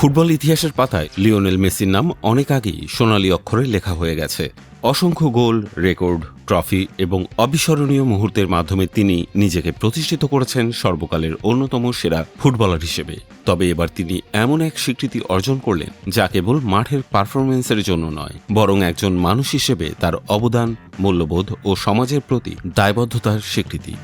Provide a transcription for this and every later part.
Football ইতিহাসের পাতায় Lionel মেসির নাম অনেক আগেই সোনালী অক্ষরে লেখা হয়ে গেছে। অসংখ্য গোল, রেকর্ড, ট্রফি এবং অবিস্মরণীয় মুহূর্তের মাধ্যমে তিনি নিজেকে প্রতিষ্ঠিত করেছেন সর্বকালের অন্যতম সেরা ফুটবলার হিসেবে। তবে এবার তিনি এমন এক স্বীকৃতি অর্জন করলেন যা কেবল মাঠের পারফরমেন্সের জন্য নয়, বরং একজন মানুষ হিসেবে তার অবদান, মূল্যবোধ ও সমাজের প্রতি দায়বদ্ধতার স্বীকৃতি।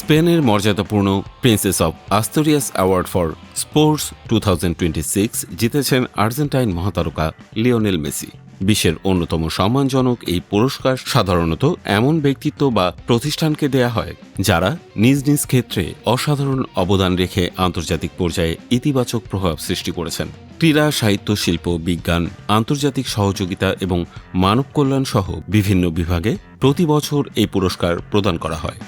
স্পেনের মর্যাদাপূর্ণ princess of Asturias award for sports 2026 জিতেছেন আর্জেন্টাইন মহাতারকা লিওনেল মেসি। বিশ্বের অন্যতম সম্মানজনক এই পুরস্কার সাধারণত এমন ব্যক্তিত্ব বা প্রতিষ্ঠানকে দেয়া হয় যারা নিজ নিজ ক্ষেত্রে অসাধারণ অবদান রেখে আন্তর্জাতিক পর্যায়ে ইতিবাচক প্রভাব সৃষ্টি করেছেন। ক্রীড়া, সাহিত্য, শিল্প, বিজ্ঞান, আন্তর্জাতিক সহযোগিতা এবং মানব কল্যাণ সহ বিভিন্ন বিভাগে প্রতি বছর এই পুরস্কার প্রদান করা হয়।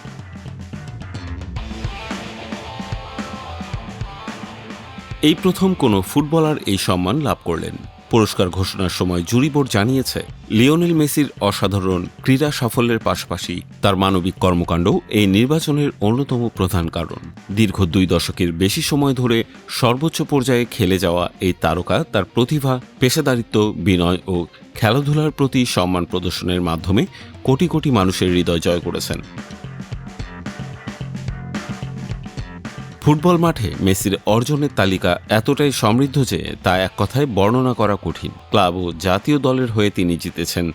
এই প্রথম কোনো ফুটবলার এই সম্মান লাভ করলেন। পুরস্কার ঘোষণার সময় জুরি বোর্ড জানিয়েছে, লিওনেল মেসির অসাধারণ ক্রীড়া সাফল্যের পাশাপাশি তার মানবিক কর্মকাণ্ড এই নির্বাচনের অন্যতম প্রধান কারণ। দীর্ঘ 2 দশকের বেশি সময় ধরে সর্বোচ্চ পর্যায়ে খেলে যাওয়া এই তারকা তার প্রতিভা, পেশাদারিত্ব, বিনয় ও খেলাধুলার প্রতি সম্মান প্রদর্শনের মাধ্যমে কোটি কোটি মানুষের হৃদয় জয় করেছেন। ফুটবল মাঠে মেসির অর্জনের তালিকা এতটাই সমৃদ্ধ যে তা এক কথায় বর্ণনা করা কঠিন। ক্লাব ও জাতীয় দলের হয়ে তিনি জিতেছেন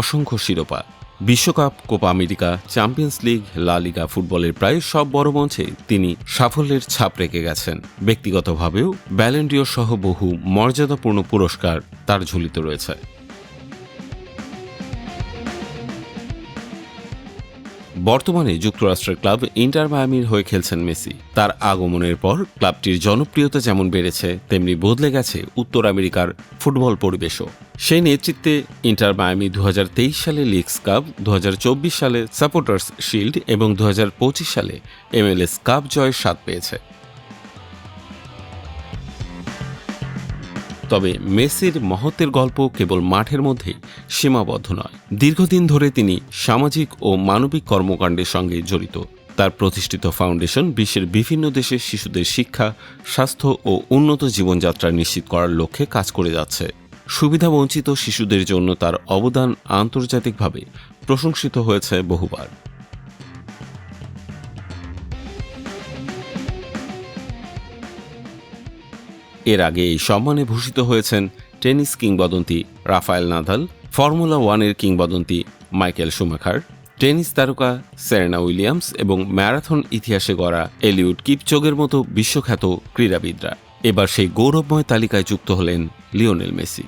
অসংখ্য শিরোপা। বিশ্বকাপ, কোপা আমেরিকা, চ্যাম্পিয়ন্স লিগ, লা লিগা ফুটবলের প্রায় সব বড় মঞ্চে তিনি সাফল্যের ছাপ রেখে গেছেন। ব্যক্তিগতভাবেও ব্যালন ডি'ওর সহ বহু মর্যাদাপূর্ণ পুরস্কার তার ঝুলিতে রয়েছে। বর্তমানে যুক্তরাষ্ট্রের ক্লাব ইন্টার মায়ামির হয়ে খেলছেন মেসি। তার আগমনের পর ক্লাবটির জনপ্রিয়তা যেমন বেড়েছে, তেমনি বদলে গেছে উত্তর আমেরিকার ফুটবল পরিবেশও। সেই নেতৃত্বে ইন্টার মায়ামি 2023 সালে লিগস কাপ, 2024 সালে সাপোর্টার্স শিল্ড এবং 2025 সালে MLS কাপ জয়ের স্বাদ পেয়েছে। তবে মেসির মহত্বের গল্প কেবল মাঠের মধ্যেই সীমাবদ্ধ নয়। দীর্ঘদিন ধরে তিনি সামাজিক ও মানবিক কর্মকাণ্ডের সঙ্গে জড়িত। তার প্রতিষ্ঠিত ফাউন্ডেশন বিশ্বের বিভিন্ন দেশের শিশুদের শিক্ষা, স্বাস্থ্য ও উন্নত জীবনযাত্রা নিশ্চিত করার লক্ষ্যে কাজ করে যাচ্ছে। সুবিধাবঞ্চিত শিশুদের জন্য তার অবদান আন্তর্জাতিকভাবে প্রশংসিত হয়েছে বহুবার। এর আগে এই সম্মানে ভূষিত হয়েছেন টেনিস কিংবদন্তি রাফায়েল নাদাল, ফর্মুলা 1-এর কিংবদন্তি মাইকেল শুমাখার, টেনিস তারকা সেরেনা উইলিয়ামস এবং ম্যারাথন ইতিহাসে গড়া এলিউড কিপচোগের মতো বিশ্বখ্যাত ক্রীড়াবিদরা। এবার সেই গৌরবময় তালিকায় যুক্ত হলেন লিওনেল মেসি।